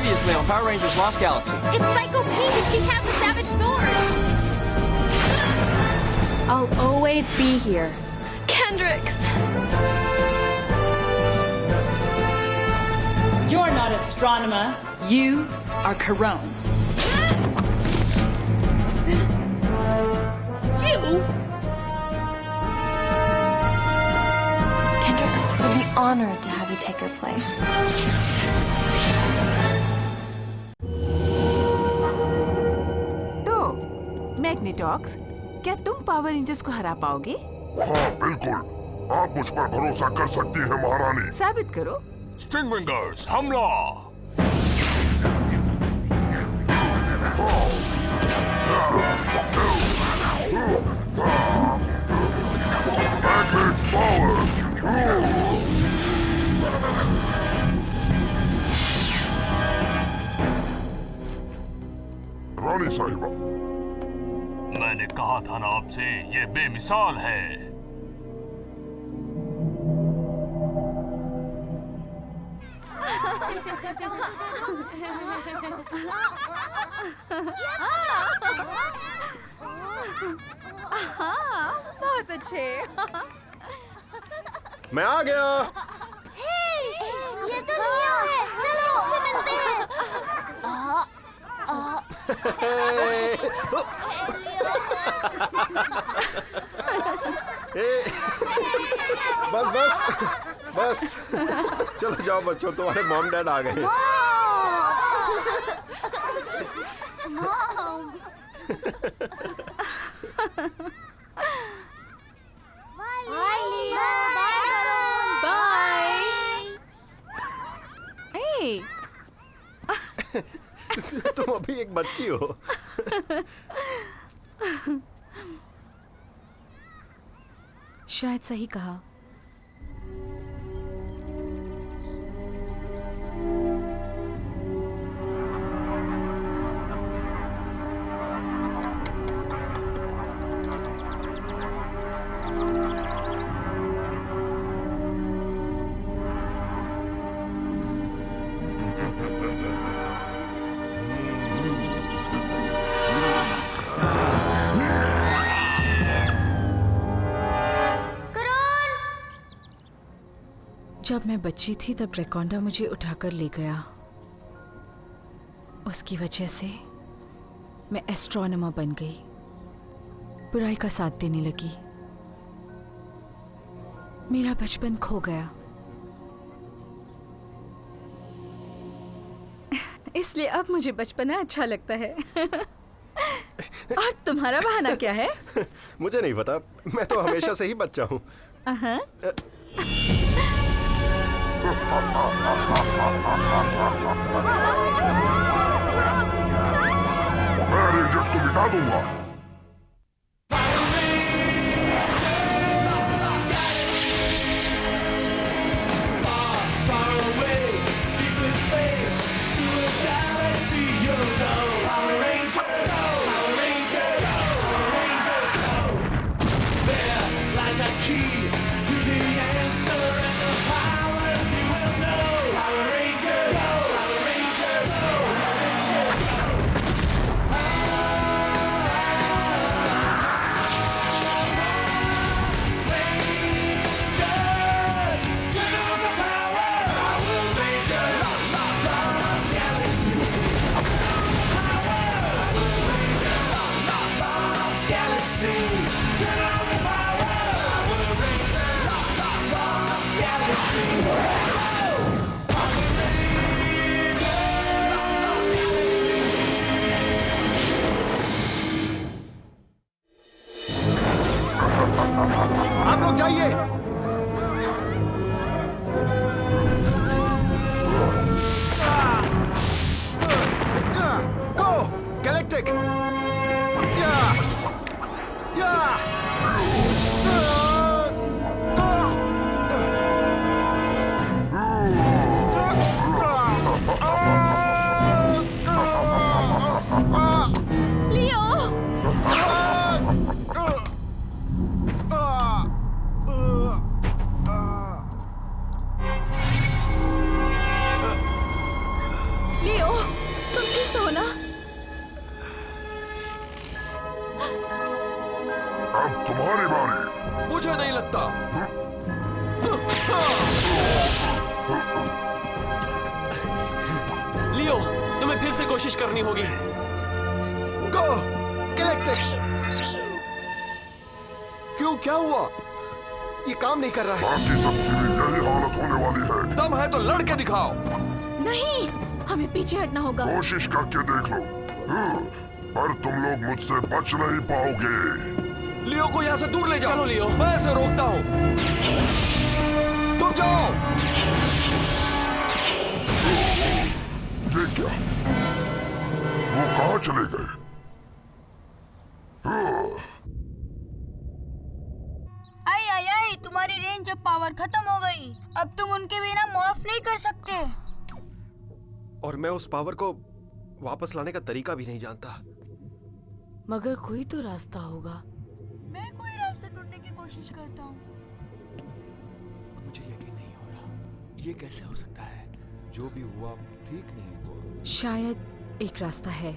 Previously on Power Rangers Lost Galaxy. It's Psycho Pink and she has the Savage Sword! I'll always be here. Kendrix! You're not Astronema. You are Karone. You? Kendrix would be honored to have you take her place. मैग्नेटॉक्स, क्या तुम power rangers को हरा पाओगे? हाँ बिल्कुल, आप मुझ पर भरोसा कर सकती हैं महारानी। साबित करो। स्टिंग विंगर्स हमला! Magnet power! रानी साहिबा, मैंने कहा था ना आपसे, ये बेमिसाल है। बहुत अच्छे। मैं आ गया। ये तो लियो है। चलो उससे मिलते हैं। बस बस बस, चलो जाओ बच्चों, तुम्हारे मॉम डैड आ गए। बाय लियो, बाय। Hey! तुम अभी एक बच्ची हो। शायद सही कहा। जब मैं बच्ची थी तब रेकोंडा मुझे उठाकर ले गया। उसकी वजह से मैं एस्ट्रोनॉमर बन गई, बुराई का साथ देने लगी। मेरा बचपन खो गया, इसलिए अब मुझे बचपना अच्छा लगता है। और तुम्हारा बहाना क्या है? मुझे नहीं पता, मैं तो हमेशा से ही बच्चा हूँ। मैं रेंजर्स को मिटा दूंगा। तो हो ना? अब तुम्हारी बारी। मुझे नहीं लगता। लियो, तुम्हें फिर से कोशिश करनी होगी। गो गैलेक्टिक। क्यों, क्या हुआ? ये काम नहीं कर रहा है। बाकी सबकी भी यही हालत होने वाली है। दम है तो लड़के दिखाओ। नहीं, हमें पीछे हटना होगा। कोशिश करके देख लो, पर तुम लोग मुझसे बच नहीं पाओगे। लियो को यहाँ से दूर ले जाओ। चलो लियो, मैं इसे रोकता हूँ। तुम जाओ। ये क्या? वो कहाँ चले गए? आई, तुम्हारी रेंज अब पावर खत्म हो गई। अब तुम उनके बिना मॉर्फ नहीं कर सकते। और मैं उस पावर को वापस लाने का तरीका भी नहीं जानता। मगर कोई तो रास्ता होगा। मैं कोई रास्ता ढूंढने की कोशिश करता हूँ। मुझे यकीन नहीं हो रहा। ये कैसे हो सकता है? जो भी हुआ ठीक नहीं हुआ। शायद एक रास्ता है।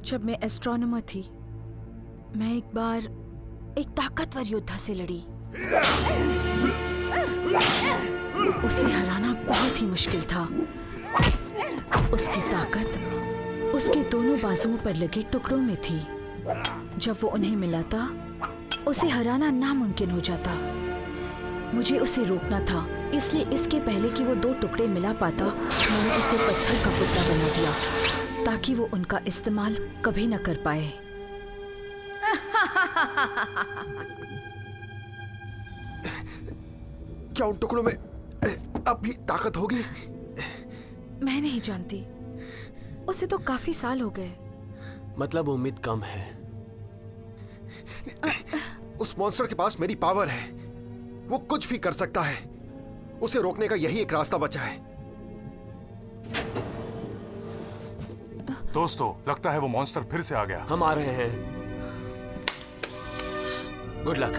जब मैं एस्ट्रोनॉमर थी, मैं एक बार एक ताकतवर योद्धा से लड़ी। उसे हराना बहुत ही मुश्किल था। उसकी ताकत उसके दोनों बाजुओं पर लगे टुकड़ों में थी। जब वो उन्हें मिलाता, उसे हराना नामुमकिन हो जाता। मुझे उसे रोकना था, इसलिए इसके पहले कि वो दो टुकड़े मिला पाता, मैंने उसे पत्थर का पुतला बना दिया, ताकि वो उनका इस्तेमाल कभी न कर पाए। क्या उन टुकड़ों में अब भी ताकत होगी? मैं नहीं जानती। उसे तो काफी साल हो गए। मतलब उम्मीद कम है। उस मॉन्स्टर के पास मेरी पावर है। वो कुछ भी कर सकता है। उसे रोकने का यही एक रास्ता बचा है। दोस्तों, लगता है वो मॉन्स्टर फिर से आ गया। हम आ रहे हैं। Good luck.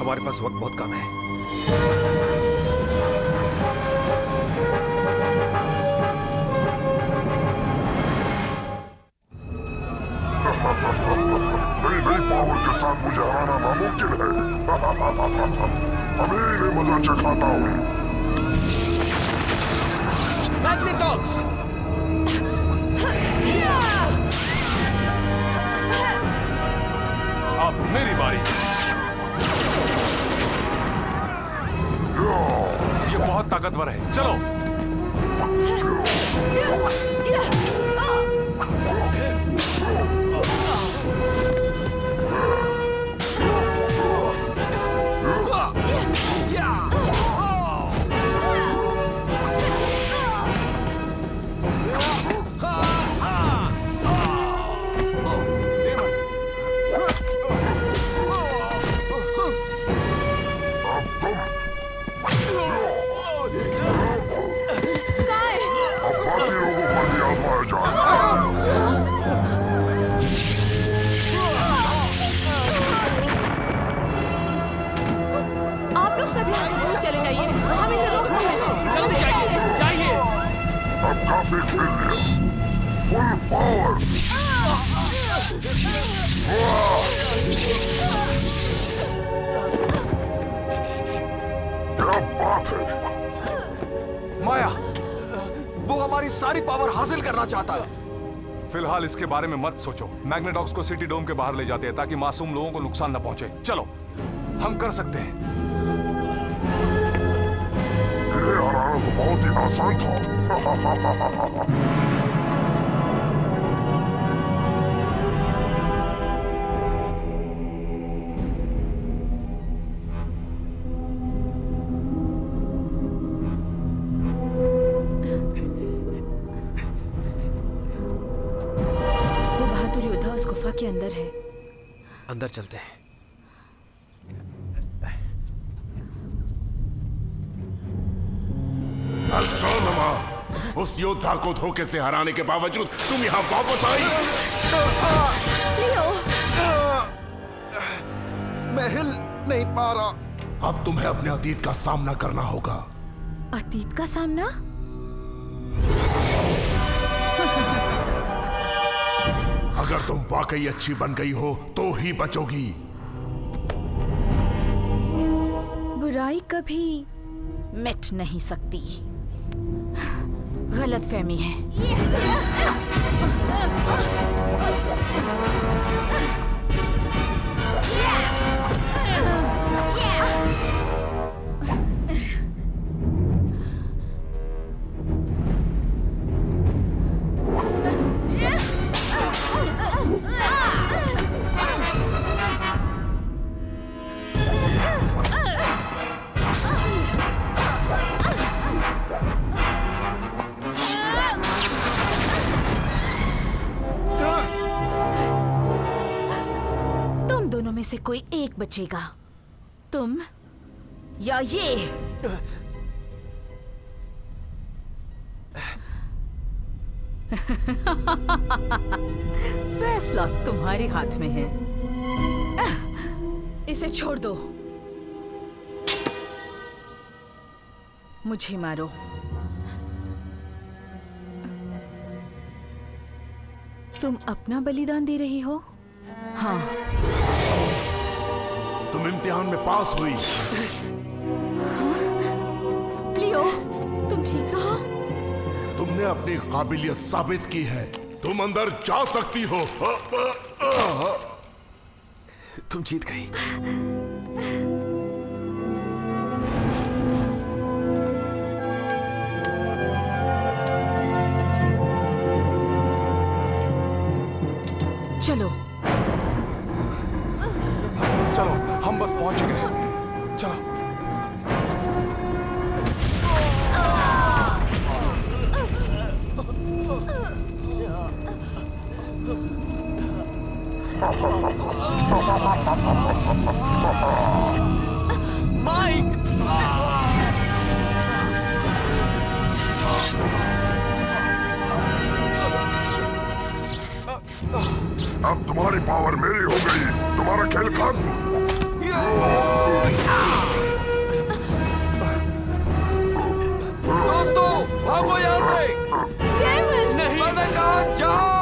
हमारे पास वक्त बहुत कम है। नई पावर के साथ मुझे हराना नामुमकिन है। अभी मैं मजा चखाता हूँ। मैग्नेटॉक्स। अब मेरी बारी। ये बहुत ताकतवर है। चलो। काफी खेल लिया। Full power. क्या बात है? माया, वो हमारी सारी पावर हासिल करना चाहता है। फिलहाल इसके बारे में मत सोचो। मैग्नेटॉक्स को सिटी डोम के बाहर ले जाते हैं ताकि मासूम लोगों को नुकसान न पहुंचे। चलो, हम कर सकते हैं। इन्हें हराना तो बहुत ही आसान था। वो बहादुर योद्धा उस गुफा के अंदर है। अंदर चलते हैं। एस्ट्रोनॉमर, उस योद्धा को धोखे से हराने के बावजूद तुम यहाँ वापस आई। लियो, मैं हिल नहीं पा रहा। अब तुम्हें अपने अतीत का सामना करना होगा। अतीत का सामना? अगर तुम वाकई अच्छी बन गई हो तो ही बचोगी। बुराई कभी मिट नहीं सकती। गलतफहमी है। में से कोई एक बचेगा, तुम या ये। फैसला तुम्हारे हाथ में है। इसे छोड़ दो। मुझे मारो। तुम अपना बलिदान दे रही हो? हाँ। तुम इम्तिहान में पास हुई। हाँ? लियो, तुम ठीक तो हो? तुमने अपनी काबिलियत साबित की है। तुम अंदर जा सकती हो। तुम जीत गई। चलो चलो, हम बस पहुंच गए। चलो। माइक! अब तुम्हारी पावर मेरी हो गई। तुम्हारा खेल खत्म। दोस्तों, भागो यहाँ से! नहीं, मैंने कहा जाओ!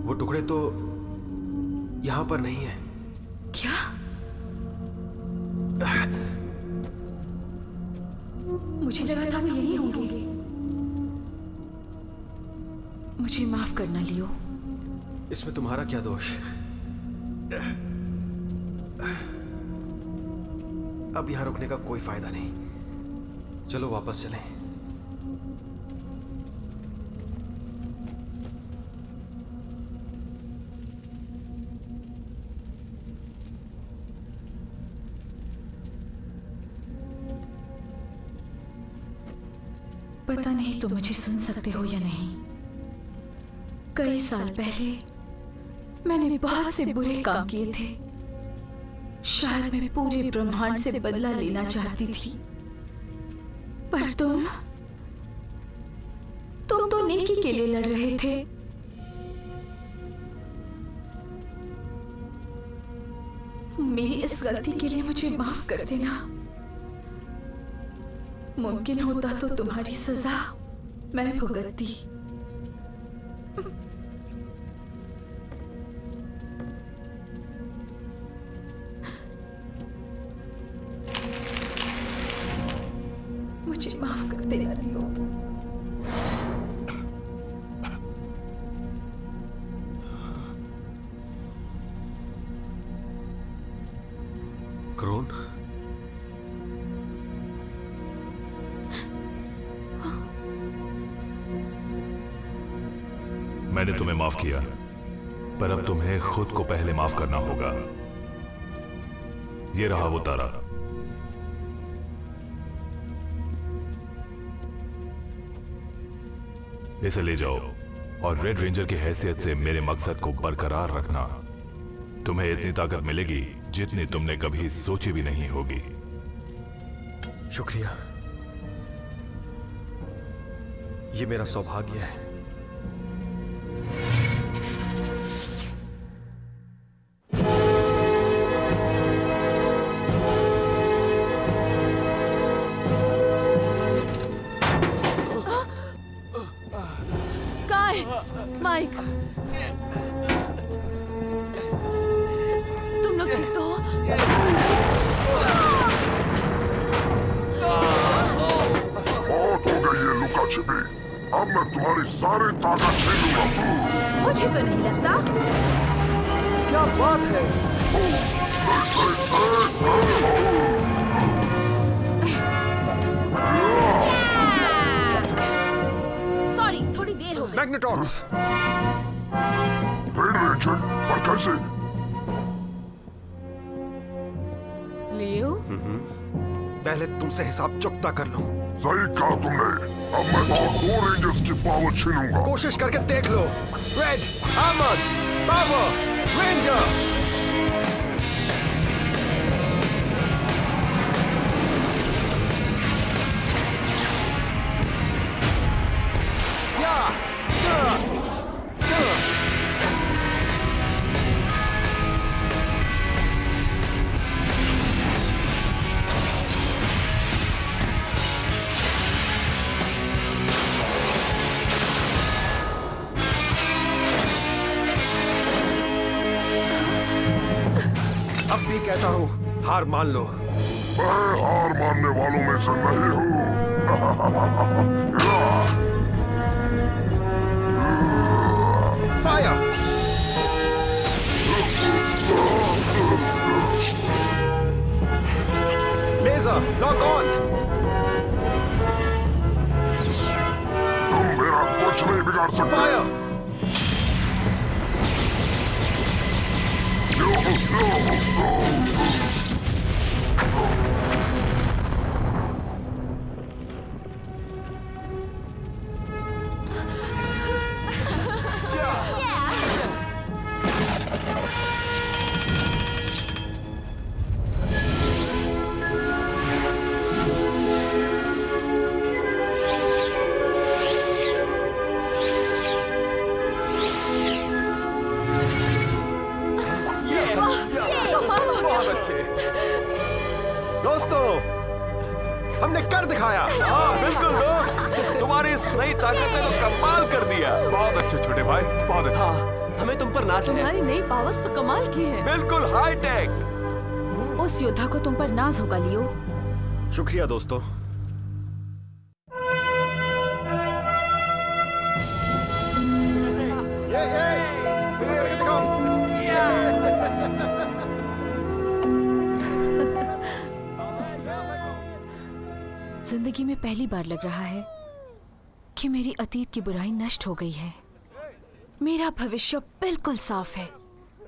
वो टुकड़े तो यहां पर नहीं है। क्या? मुझे लगा था वो यहीं होंगे। मुझे माफ करना लियो। इसमें तुम्हारा क्या दोष? अब यहां रुकने का कोई फायदा नहीं। चलो वापस चलें। पता नहीं तुम मुझे सुन सकते हो या नहीं। कई साल पहले मैंने बहुत से बुरे काम किए थे। शायद मैं पूरे ब्रह्मांड से बदला लेना चाहती थी, पर तुम तो नेकी के लिए लड़ रहे थे। मेरी इस गलती के लिए मुझे माफ कर देना। मुमकिन होता तो तुम्हारी सजा मैं भुगतती। मुझे माफ कर देना लियो। मैंने तुम्हें माफ किया, पर अब तुम्हें खुद को पहले माफ करना होगा। ये रहा वो तारा। इसे ले जाओ और रेड रेंजर की हैसियत से मेरे मकसद को बरकरार रखना। तुम्हें इतनी ताकत मिलेगी जितनी तुमने कभी सोची भी नहीं होगी। शुक्रिया, ये मेरा सौभाग्य है। माइक, तुम लोग ठीक तो हो? बहुत हो गई ये लुका छिपी। अब मैं तुम्हारी सारी ताकत छीन लूंगा। मुझे तो नहीं लगता। क्या बात है? सॉरी, थोड़ी देर हो गई। मैग्नेटॉक्स। रेड रेंजर, पर कैसे? लियो? पहले तुमसे हिसाब चुकता कर लूं। सही कहा तुमने। अब मैं तो 2 रेंजर्स की पावर छीनूंगा। कोशिश करके देख लो। Red, armoured, power, ranger. अब भी कहता हूँ, हार मान लो। मैं हार मानने वालों में से नहीं हूँ। फायर! Laser, lock on! तुम मेरा कुछ नहीं बिगाड़ सकते। फायर! दोस्तों, हमने कर दिखाया। हाँ बिल्कुल दोस्त, तुम्हारी इस नई ताकत ने तो कमाल कर दिया। बहुत अच्छे छोटे भाई, बहुत अच्छे। हाँ, हमें तुम पर नाज है। तुम्हारी नई पावर्स तो कमाल की है। बिल्कुल हाई टेक। उस योद्धा को तुम पर नाज होगा लियो। शुक्रिया दोस्तों। जिंदगी में पहली बार लग रहा है कि मेरी अतीत की बुराई नष्ट हो गई है। मेरा भविष्य बिल्कुल साफ है।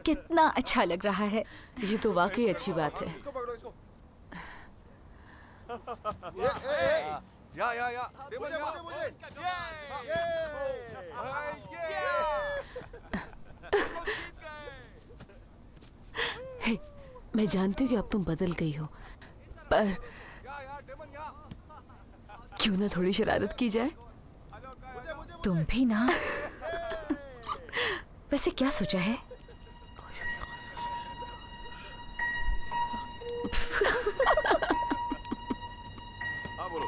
कितना अच्छा लग रहा है। ये तो वाकई अच्छी बात है। या हे, मैं जानती हूँ कि अब तुम बदल गई हो, पर क्यों ना थोड़ी शरारत की जाए? तुम भी ना। वैसे क्या सोचा है? हाँ बोलो।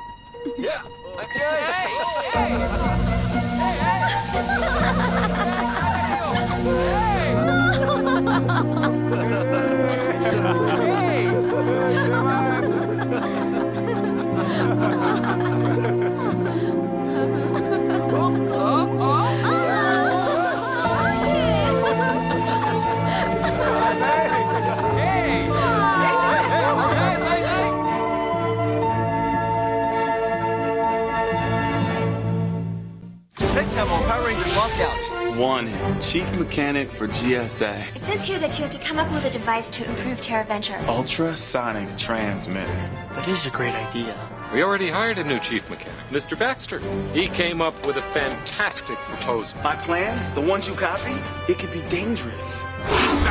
Thanks, Samuel. Power Rangers Lost Scouts. Wanted, Chief Mechanic for GSA. It says here that you have to come up with a device to improve TerraVenture. Ultrasonic transmitter. That is a great idea. We already hired a new chief mechanic, Mr. Baxter. He came up with a fantastic proposal. My plans, the ones you copied, it could be dangerous. It's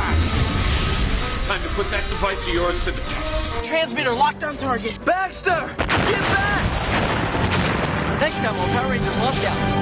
time to put that device of yours to the test. Transmitter locked on target. Baxter! Get back! Thanks, Samuel. Power Rangers Lost Scouts.